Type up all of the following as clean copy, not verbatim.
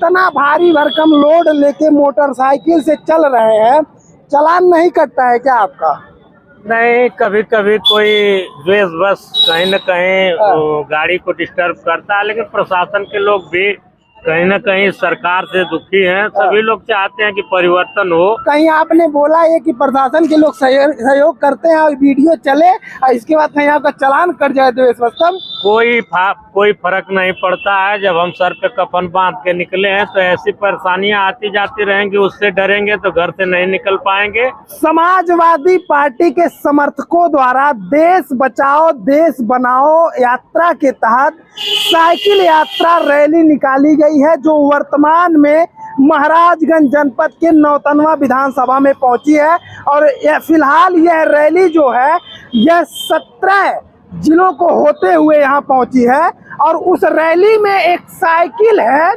इतना भारी भरकम लोड लेके मोटरसाइकिल से चल रहे हैं, चालान नहीं कटता है क्या आपका? नहीं, कभी कभी कोई द्वेष बस कहीं न कहीं गाड़ी को डिस्टर्ब करता है, लेकिन प्रशासन के लोग भी कहीं न कहीं सरकार से दुखी हैं। सभी लोग चाहते हैं कि परिवर्तन हो। कहीं आपने बोला है कि प्रशासन के लोग सहयोग करते हैं और वीडियो चले और इसके बाद कहीं आपका चालान कट जाए तो इस वक्त कोई फर्क नहीं पड़ता है। जब हम सर पे कफन बांध के निकले हैं तो ऐसी परेशानियां आती जाती रहेंगी, उससे डरेंगे तो घर से नहीं निकल पाएंगे। समाजवादी पार्टी के समर्थकों द्वारा देश बचाओ देश बनाओ यात्रा के तहत साइकिल यात्रा रैली निकाली गई है, जो वर्तमान में महाराजगंज जनपद के नौतनवा विधानसभा में पहुंची है। और फिलहाल यह रैली जो है यह 17 जिलों को होते हुए यहाँ पहुंची है। और उस रैली में एक साइकिल है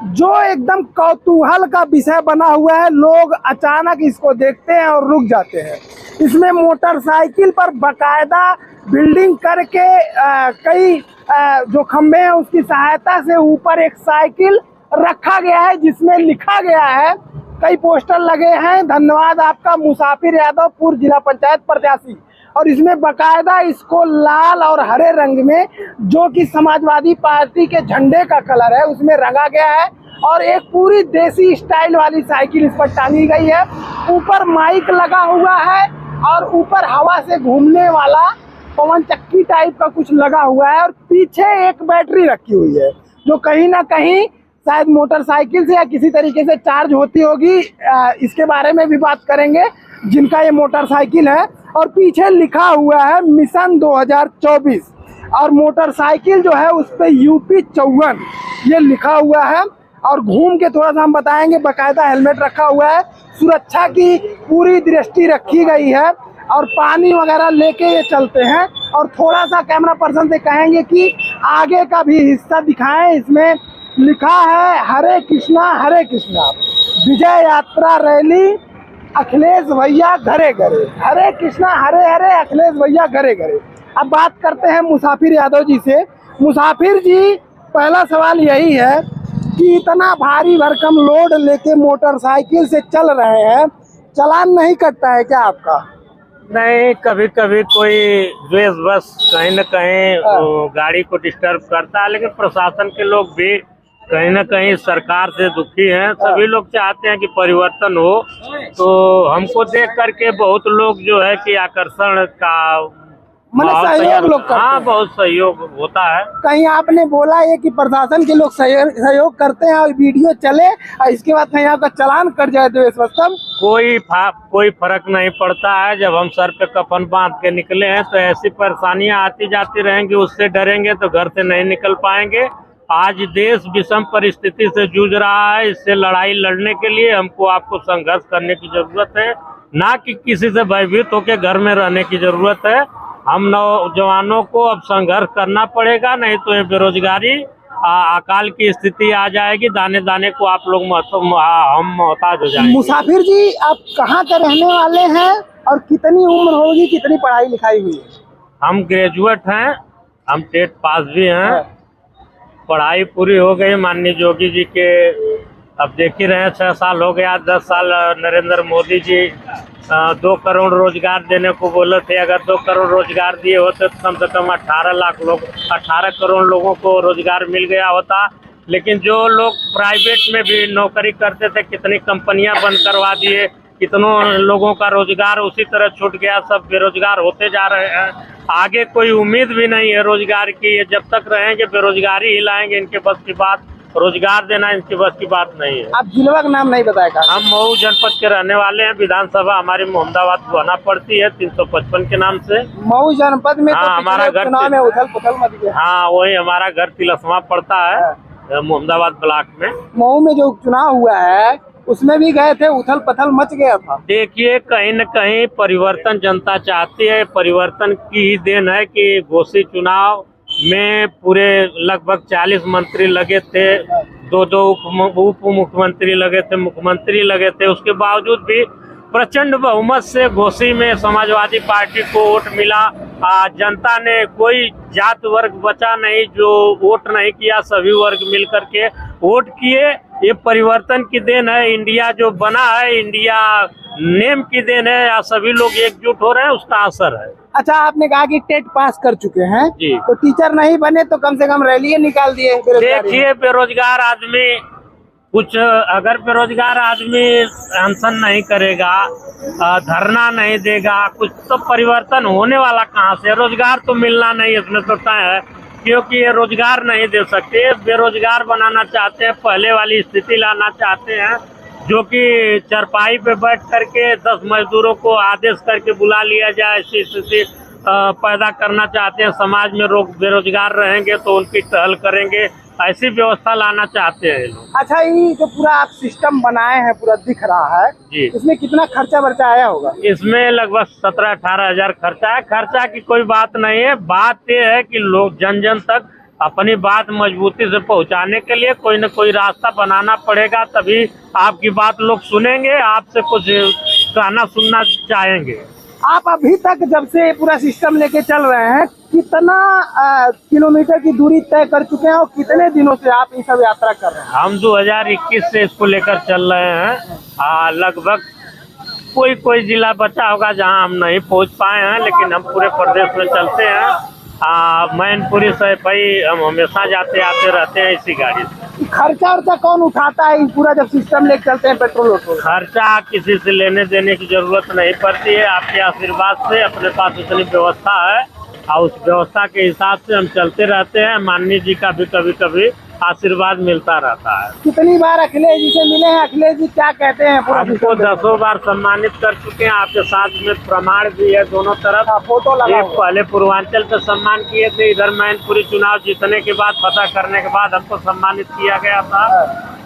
जो एकदम कौतूहल का विषय बना हुआ है। लोग अचानक इसको देखते हैं और रुक जाते हैं। इसमें मोटरसाइकिल पर बाकायदा बिल्डिंग करके कई जो खंभे हैं उसकी सहायता से ऊपर एक साइकिल रखा गया है, जिसमें लिखा गया है, कई पोस्टर लगे हैं, धन्यवाद आपका मुसाफिर यादव पूर्व जिला पंचायत प्रत्याशी। और इसमें बकायदा इसको लाल और हरे रंग में, जो कि समाजवादी पार्टी के झंडे का कलर है, उसमें रंगा गया है। और एक पूरी देसी स्टाइल वाली साइकिल इस पर टांगी गई है। ऊपर माइक लगा हुआ है और ऊपर हवा से घूमने वाला पवन चक्की टाइप का कुछ लगा हुआ है। और पीछे एक बैटरी रखी हुई है जो कहीं ना कहीं शायद मोटरसाइकिल से या किसी तरीके से चार्ज होती होगी। इसके बारे में भी बात करेंगे जिनका ये मोटरसाइकिल है। और पीछे लिखा हुआ है मिशन 2024 और मोटरसाइकिल जो है उस पर यूपी 54 ये लिखा हुआ है। और घूम के थोड़ा सा हम बताएंगे, बाकायदा हेलमेट रखा हुआ है, सुरक्षा की पूरी दृष्टि रखी गई है और पानी वगैरह लेके ये चलते हैं। और थोड़ा सा कैमरा पर्सन से कहेंगे कि आगे का भी हिस्सा दिखाएं। इसमें लिखा है हरे कृष्णा विजय यात्रा रैली अखिलेश भैया घरे घरे, हरे कृष्णा हरे हरे अखिलेश भैया घरे घरे। अब बात करते हैं मुसाफिर यादव जी से। मुसाफिर जी, पहला सवाल यही है कि इतना भारी भरकम लोड लेके मोटरसाइकिल से चल रहे हैं, चालान नहीं कटता है क्या आपका? नहीं, कभी कभी कोई द्वेष बस कहीं न कहीं गाड़ी को डिस्टर्ब करता है, लेकिन प्रशासन के लोग भी कहीं न कहीं सरकार से दुखी हैं। सभी लोग चाहते हैं कि परिवर्तन हो। तो हमको देख करके बहुत लोग जो है कि आकर्षण का सहयोग लोग करते हैं। हाँ, बहुत सहयोग होता है। कहीं आपने बोला है कि प्रशासन के लोग सहयोग करते हैं और वीडियो चले और इसके बाद कहीं आपका चालान कट जाए तो इस वक्त कोई फर्क नहीं पड़ता है। जब हम सर पे कफन बांध के निकले हैं तो ऐसी परेशानियां आती जाती रहेंगी, उससे डरेंगे तो घर से नहीं निकल पाएंगे। आज देश विषम परिस्थिति से जूझ रहा है। इससे लड़ाई लड़ने के लिए हमको आपको संघर्ष करने की जरूरत है, ना कि किसी से भयभीत होकर घर में रहने की जरूरत है। हम नौजवानों को अब संघर्ष करना पड़ेगा, नहीं तो ये बेरोजगारी अकाल की स्थिति आ जाएगी। दाने दाने को आप लोग हम मोहताज हो जाएंगे। मुसाफिर जी, आप कहाँ के रहने वाले हैं और कितनी उम्र होगी, कितनी पढ़ाई लिखाई हुई है? हम ग्रेजुएट हैं, हम टेट पास भी हैं। पढ़ाई पूरी हो गई माननीय योगी जी के, अब देख ही रहे हैं 6 साल हो गया। 10 साल नरेंद्र मोदी जी 2 करोड़ रोजगार देने को बोले थे। अगर 2 करोड़ रोजगार दिए होते तो कम से कम 18 करोड़ लोगों को रोजगार मिल गया होता। लेकिन जो लोग प्राइवेट में भी नौकरी करते थे, कितनी कंपनियां बंद करवा दिए, कितनों लोगों का रोजगार उसी तरह छूट गया। सब बेरोजगार होते जा रहे हैं। आगे कोई उम्मीद भी नहीं है रोजगार की। ये जब तक रहेंगे बेरोजगारी हिलाएंगे। इनके बस की बात, रोजगार देना इनकी बस की बात नहीं है। आप जिला का नाम नहीं बताएगा? हम मऊ जनपद के रहने वाले हैं। विधानसभा हमारी मोहम्मदाबाद बना पड़ती है 355 के नाम से। मऊ जनपद में? हाँ, हमारा घर चुनाव में उथल पुथल मच गया। हाँ, वही हमारा घर तिलस्मा पड़ता है मोहम्मदाबाद ब्लॉक में। मऊ में जो चुनाव हुआ है उसमें भी गए थे, उथल पथल मच गया था। देखिए, कहीं न कहीं परिवर्तन जनता चाहती है। परिवर्तन की ही देन है कि घोषित चुनाव में पूरे लगभग 40 मंत्री लगे थे, 2 उप मुख्यमंत्री लगे थे, मुख्यमंत्री लगे थे। उसके बावजूद भी प्रचंड बहुमत से घोसी में समाजवादी पार्टी को वोट मिला। जनता ने कोई जात वर्ग बचा नहीं जो वोट नहीं किया, सभी वर्ग मिल करके वोट किए। ये परिवर्तन की देन है, इंडिया जो बना है इंडिया नेम की देन है, या सभी लोग एकजुट हो रहे हैं उसका असर है। अच्छा, आपने कहा कि टेट पास कर चुके हैं जी। तो टीचर नहीं बने तो कम से कम रैली निकाल दिए। देखिए बेरोजगार आदमी कुछ, अगर बेरोजगार आदमी अनशन नहीं करेगा, धरना नहीं देगा, कुछ तो परिवर्तन होने वाला कहाँ से? रोजगार तो मिलना नहीं इसमें तो तय है, क्योंकि ये रोजगार नहीं दे सकते। बेरोजगार बनाना चाहते हैं, पहले वाली स्थिति लाना चाहते हैं, जो कि चरपाई पे बैठ करके 10 मजदूरों को आदेश करके बुला लिया जाए, ऐसी स्थिति पैदा करना चाहते हैं। समाज में लोग बेरोजगार रहेंगे तो उनकी टहल करेंगे, ऐसी व्यवस्था लाना चाहते हैं लोग। अच्छा, ये जो पूरा आप सिस्टम बनाए हैं पूरा दिख रहा है जी, इसमें कितना खर्चा वर्चा आया होगा? इसमें लगभग 17-18 हजार खर्चा है। खर्चा की कोई बात नहीं है, बात यह है कि लोग जन जन तक अपनी बात मजबूती से पहुंचाने के लिए कोई न कोई रास्ता बनाना पड़ेगा, तभी आपकी बात लोग सुनेंगे, आपसे कुछ कहना सुनना चाहेंगे। आप अभी तक जब से पूरा सिस्टम लेके चल रहे हैं कितना किलोमीटर की दूरी तय कर चुके हैं और कितने दिनों से आप ये सब यात्रा कर रहे हैं? हम 2021 से इसको लेकर चल रहे हैं। लगभग कोई जिला बचा होगा जहां हम नहीं पहुंच पाए हैं, लेकिन हम पूरे प्रदेश में चलते हैं। मैनपुरी से भाई हम हमेशा जाते आते रहते हैं इसी गाड़ी से। खर्चा वर्चा कौन उठाता है पूरा जब सिस्टम लेके चलते हैं पेट्रोल वोट्रोल? खर्चा किसी से लेने देने की जरूरत नहीं पड़ती है, आपके आशीर्वाद से अपने पास इतनी व्यवस्था है और उस व्यवस्था के हिसाब से हम चलते रहते हैं। माननीय जी का भी कभी कभी आशीर्वाद मिलता रहता है। कितनी बार अखिलेश जी से मिले हैं? अखिलेश जी क्या कहते हैं? पूरा हमको 10 बार सम्मानित कर चुके हैं, आपके साथ में प्रमाण भी है दोनों तरफ। फोटो लगा एक पहले पूर्वांचल पे सम्मान किए थे, इधर मैनपुरी चुनाव जीतने के बाद, फतह करने के बाद हमको सम्मानित किया गया था।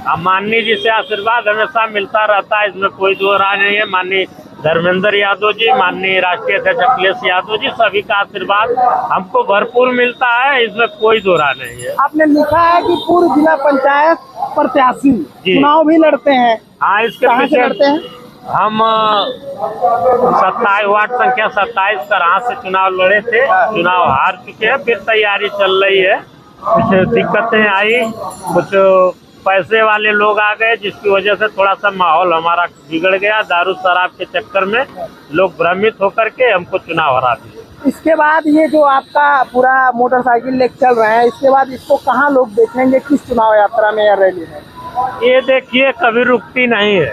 अब माननीय जी से आशीर्वाद हमेशा मिलता रहता है, इसमें कोई दो राय नहीं है। माननीय धर्मेंद्र यादव जी, माननीय राष्ट्रीय अध्यक्ष अखिलेश यादव जी, सभी का आशीर्वाद हमको भरपूर मिलता है, इसमें कोई दो राय नहीं है। आपने लिखा है कि पूर्व जिला पंचायत प्रत्याशी चुनाव भी लड़ते हैं। हाँ, इसके कहाँ से लड़ते हैं? हम 27 वार्ड संख्या 27 तरह से चुनाव लड़े थे, चुनाव हार चुके हैं, फिर तैयारी चल रही है। कुछ दिक्कतें आई, कुछ पैसे वाले लोग आ गए, जिसकी वजह से थोड़ा सा माहौल हमारा बिगड़ गया। दारू शराब के चक्कर में लोग भ्रमित होकर के हमको चुनाव हरा दिए। इसके बाद ये जो आपका पूरा मोटरसाइकिल लेके चल रहे हैं, इसके बाद इसको कहाँ लोग देखेंगे, किस चुनाव यात्रा में या रैली में? ये देखिए कभी रुकती नहीं है,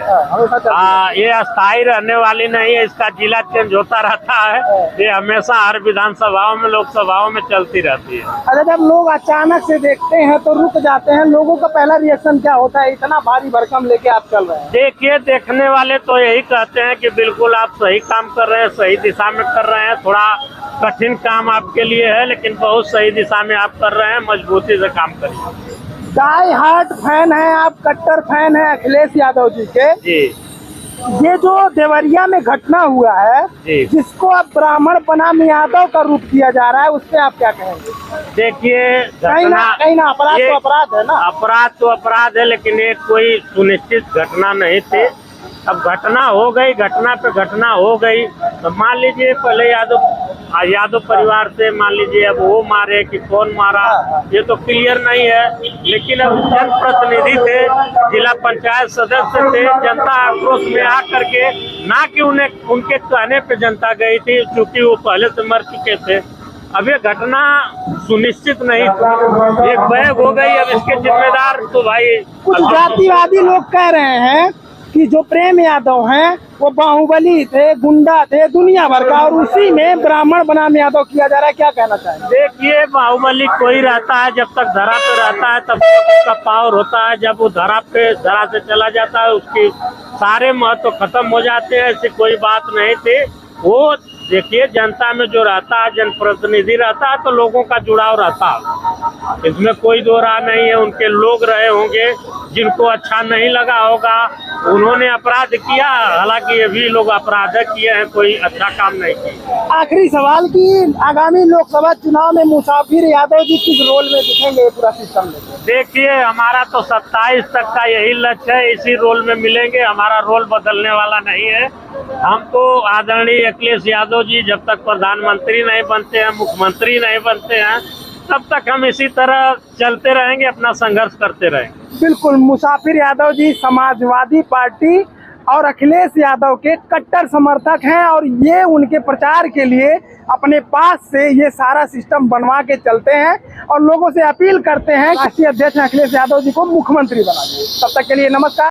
ये अस्थायी रहने वाली नहीं है, इसका जिला चेंज होता रहता है। ये हमेशा हर विधानसभाओं में, लोकसभाओं में चलती रहती है। अरे जब लोग अचानक से देखते हैं तो रुक जाते हैं, लोगों का पहला रिएक्शन क्या होता है? इतना भारी भरकम लेके आप चल रहे हैं। देखिए, देखने वाले तो यही कहते हैं कि बिल्कुल आप सही काम कर रहे हैं, सही दिशा में कर रहे हैं। थोड़ा कठिन काम आपके लिए है, लेकिन बहुत सही दिशा में आप कर रहे हैं, मजबूती से काम करिए। डाई हार्ट फैन है आप, कट्टर फैन है अखिलेश यादव जी के। जी, ये जो देवरिया में घटना हुआ है, जिसको अब ब्राह्मण बनाम यादव का रूप दिया जा रहा है, उस पर आप क्या कहेंगे? देखिए, कहीं ना अपराध तो अपराध है ना। अपराध तो अपराध है, लेकिन ये कोई सुनिश्चित घटना नहीं थी। अब घटना हो गई, घटना पे घटना हो गई, तो मान लीजिए पहले यादव परिवार से मान लीजिए अब वो मारे कि कौन मारा, ये तो क्लियर नहीं है। लेकिन अब जनप्रतिनिधि थे, जिला पंचायत सदस्य थे, जनता आक्रोश में आ करके, ना कि उन्हें उनके कहने पे जनता गई थी, क्योंकि वो पहले से मर चुके थे। अब ये घटना सुनिश्चित नहीं थी, एक बैग हो गई। अब इसके जिम्मेदार तो भाई कुछ जातिवादी लोग कह रहे हैं कि जो प्रेम यादव हैं वो बाहुबली थे, गुंडा थे, दुनिया भर का, और उसी में ब्राह्मण बनाम यादव किया जा रहा है। क्या कहना चाहेंगे? देखिए, बाहुबली कोई रहता है जब तक धरा पे रहता है, तब तक उसका पावर होता है। जब वो धरा से चला जाता है, उसकी सारे महत्व खत्म हो जाते हैं। ऐसी कोई बात नहीं थी। वो देखिए, जनता में जो रहता है, जनप्रतिनिधि रहता है, तो लोगों का जुड़ाव रहता है, इसमें कोई दो राय नहीं है। उनके लोग रहे होंगे, जिनको अच्छा नहीं लगा होगा, उन्होंने अपराध किया। हालांकि ये भी लोग अपराध किए हैं, कोई अच्छा काम नहीं किया। आखिरी सवाल की आगामी लोकसभा चुनाव में मुसाफिर यादव जी किस रोल में दिखेंगे पूरा सिस्टम में? देखिए, हमारा तो 27 तक का यही लक्ष्य है, इसी रोल में मिलेंगे। हमारा रोल बदलने वाला नहीं है। हम तो आदरणीय अखिलेश यादव जी जब तक प्रधानमंत्री नहीं बनते हैं, मुख्यमंत्री नहीं बनते हैं, तब तक हम इसी तरह चलते रहेंगे, अपना संघर्ष करते रहेंगे। बिल्कुल, मुसाफिर यादव जी समाजवादी पार्टी और अखिलेश यादव के कट्टर समर्थक हैं और ये उनके प्रचार के लिए अपने पास से ये सारा सिस्टम बनवा के चलते हैं और लोगों से अपील करते हैं राष्ट्रीय अध्यक्ष अखिलेश यादव जी को मुख्यमंत्री बना दें। तब तक के लिए नमस्कार।